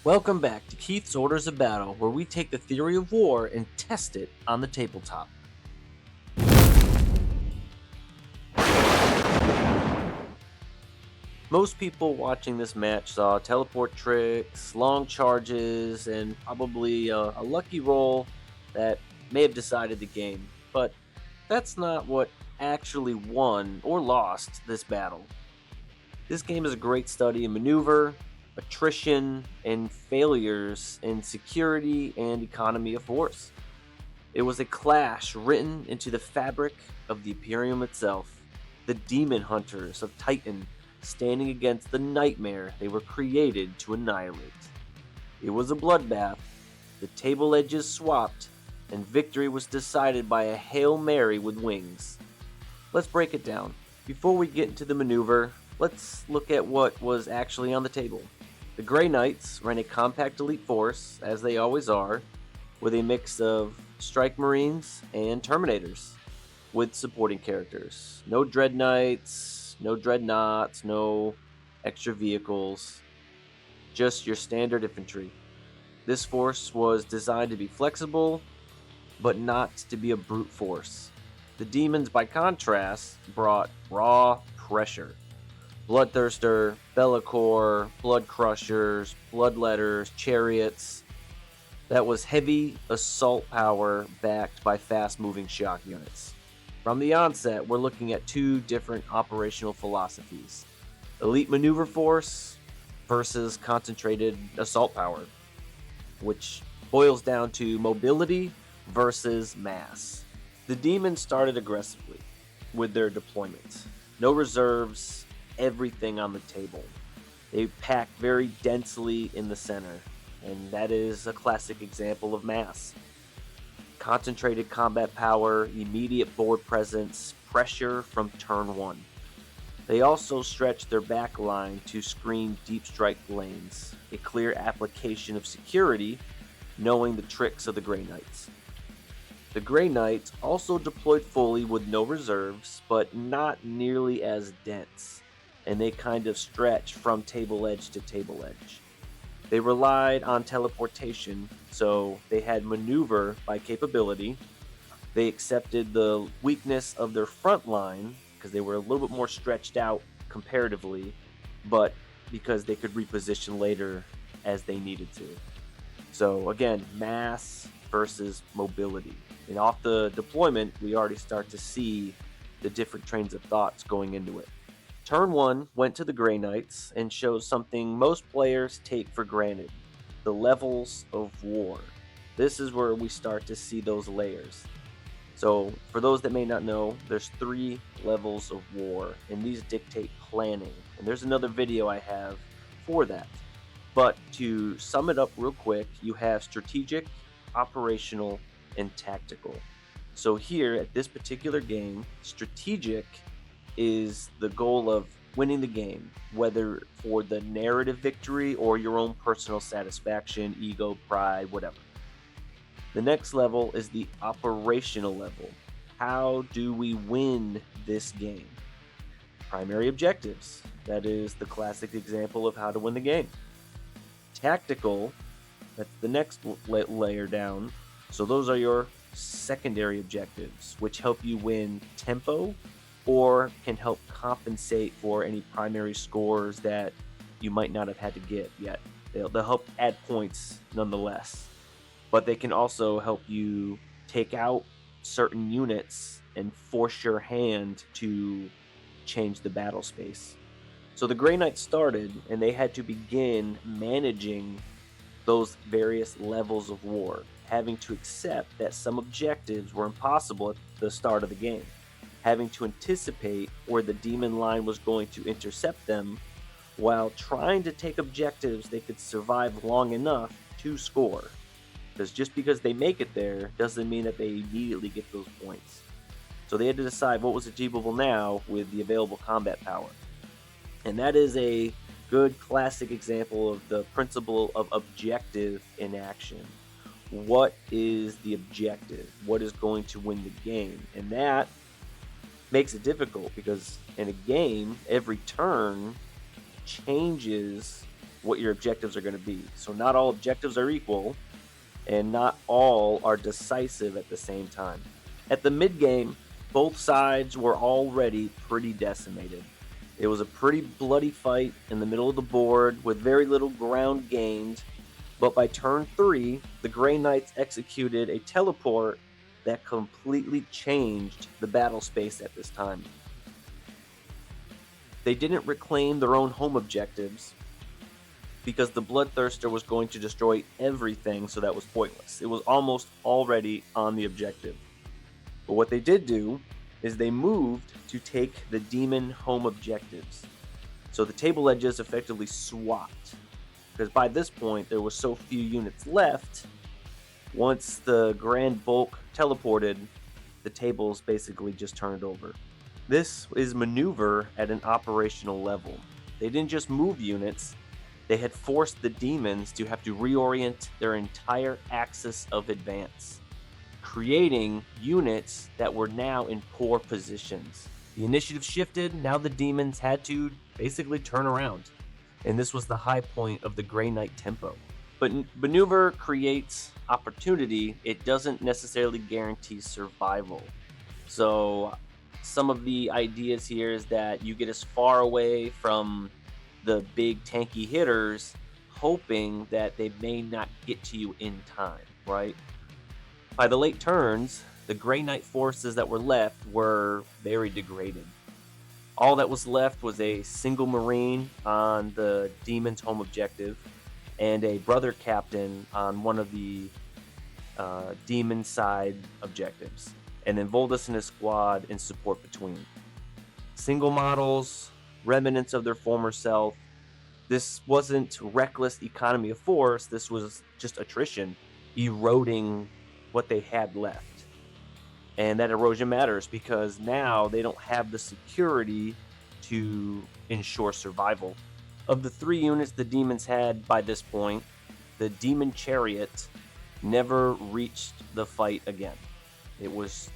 Welcome back to Keith's Orders of Battle, where we take the theory of war and test it on the tabletop. Most people watching this match saw teleport tricks, long charges, and probably a lucky roll that may have decided the game, but that's not what actually won or lost this battle. This game is a great study in maneuver, attrition, and failures in security and economy of force. It was a clash written into the fabric of the Imperium itself, the demon hunters of Titan standing against the nightmare they were created to annihilate. It was a bloodbath, the table edges swapped, and victory was decided by a Hail Mary with wings. Let's break it down. Before we get into the maneuver, let's look at what was actually on the table. The Grey Knights ran a compact elite force, as they always are, with a mix of Strike Marines and Terminators, with supporting characters. No Dread Knights, no Dreadnoughts, no extra vehicles, just your standard infantry. This force was designed to be flexible, but not to be a brute force. The Demons, by contrast, brought raw pressure. Bloodthirster, Bellacore, Blood Crushers, Bloodletters, Chariots. That was heavy assault power backed by fast-moving shock units. From the onset, we're looking at two different operational philosophies. Elite maneuver force versus concentrated assault power, which boils down to mobility versus mass. The Demons started aggressively with their deployment. No reserves, everything on the table. They packed very densely in the center, and that is a classic example of mass. Concentrated combat power, immediate board presence, pressure from turn one. They also stretched their back line to screen deep strike lanes, a clear application of security, knowing the tricks of the Grey Knights. The Grey Knights also deployed fully with no reserves, but not nearly as dense, and they kind of stretched from table edge to table edge. They relied on teleportation, so they had maneuver by capability. They accepted the weakness of their front line because they were a little bit more stretched out comparatively, but because they could reposition later as they needed to. So again, mass versus mobility. And off the deployment, we already start to see the different trains of thoughts going into it. Turn 1 went to the Grey Knights and shows something most players take for granted: the levels of war. This is where we start to see those layers. So, for those that may not know, there's 3 levels of war, and these dictate planning. And there's another video I have for that. But to sum it up real quick, you have strategic, operational, and tactical. So here, at this particular game, strategic is the goal of winning the game, whether for the narrative victory or your own personal satisfaction, ego, pride, whatever. The next level is the operational level. How do we win this game? Primary objectives. That is the classic example of how to win the game. Tactical, that's the next layer down. So those are your secondary objectives, which help you win tempo or can help compensate for any primary scores that you might not have had to get yet. They'll help add points nonetheless, but they can also help you take out certain units and force your hand to change the battle space. So the Grey Knights started, and they had to begin managing those various levels of war, having to accept that some objectives were impossible at the start of the game, having to anticipate where the demon line was going to intercept them, while trying to take objectives they could survive long enough to score. Because just because they make it there doesn't mean that they immediately get those points. So they had to decide what was achievable now with the available combat power. And that is a good classic example of the principle of objective in action. What is the objective? What is going to win the game? And that makes it difficult because in a game, every turn changes what your objectives are going to be. So not all objectives are equal, and not all are decisive at the same time. At the mid-game, both sides were already pretty decimated. It was a pretty bloody fight in the middle of the board with very little ground gained, but by turn 3, the Grey Knights executed a teleport that completely changed the battle space at this time. They didn't reclaim their own home objectives because the Bloodthirster was going to destroy everything, so that was pointless. It was almost already on the objective. But what they did do is they moved to take the demon home objectives. So the table edges effectively swapped, because by this point there was so few units left. Once the Grand Bulk teleported, the tables basically just turned over. This is maneuver at an operational level. They didn't just move units, they had forced the demons to have to reorient their entire axis of advance, creating units that were now in poor positions. The initiative shifted, now the demons had to basically turn around, and this was the high point of the Grey Knight tempo. But maneuver creates opportunity, it doesn't necessarily guarantee survival. So some of the ideas here is that you get as far away from the big tanky hitters, hoping that they may not get to you in time, right? By the late turns, the Grey Knight forces that were left were very degraded. All that was left was a single Marine on the Demon's home objective and a brother captain on one of the Demon side objectives, and then Voldus and his squad in support between. Single models, remnants of their former self. This wasn't reckless economy of force, this was just attrition, eroding what they had left. And that erosion matters because now they don't have the security to ensure survival. Of the 3 units the demons had by this point, the demon chariot never reached the fight again. It was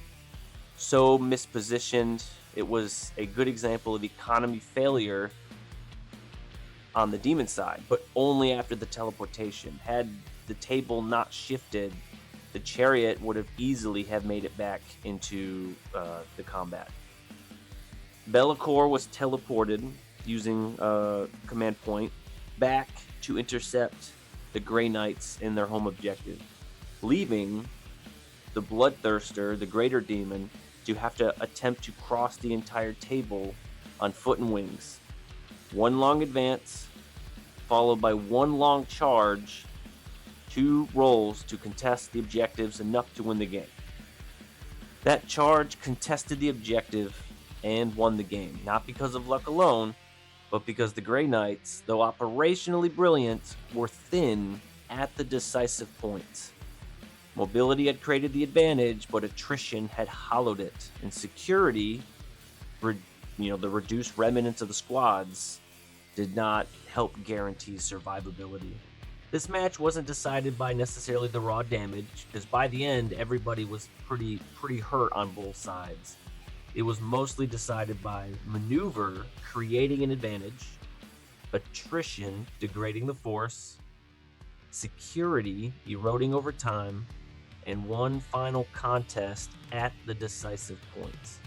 so mispositioned. It was a good example of economy failure on the demon side, but only after the teleportation. Had the table not shifted, the chariot would have easily have made it back into the combat. Bellicor was teleported using a command point back to intercept the Grey Knights in their home objective, leaving the Bloodthirster, the greater demon, to have to attempt to cross the entire table on foot and wings. One long advance, followed by one long charge, 2 rolls to contest the objectives enough to win the game. That charge contested the objective and won the game, not because of luck alone, but because the Grey Knights, though operationally brilliant, were thin at the decisive points. Mobility had created the advantage, but attrition had hollowed it, and security, the reduced remnants of the squads, did not help guarantee survivability. This match wasn't decided by necessarily the raw damage, because by the end, everybody was pretty hurt on both sides. It was mostly decided by maneuver creating an advantage, attrition degrading the force, security eroding over time, and one final contest at the decisive points.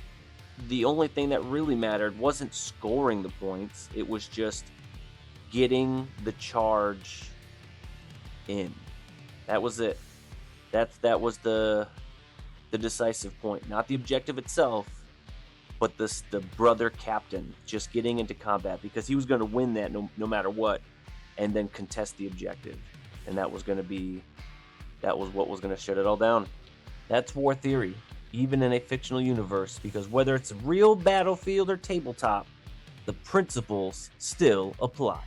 The only thing that really mattered wasn't scoring the points, it was just getting the charge in. That was it. That was the decisive point, not the objective itself, but the brother captain just getting into combat, because he was going to win that no matter what, and then contest the objective, and that was what was going to shut it all down. That's war theory, even in a fictional universe, because whether it's a real battlefield or tabletop, the principles still apply.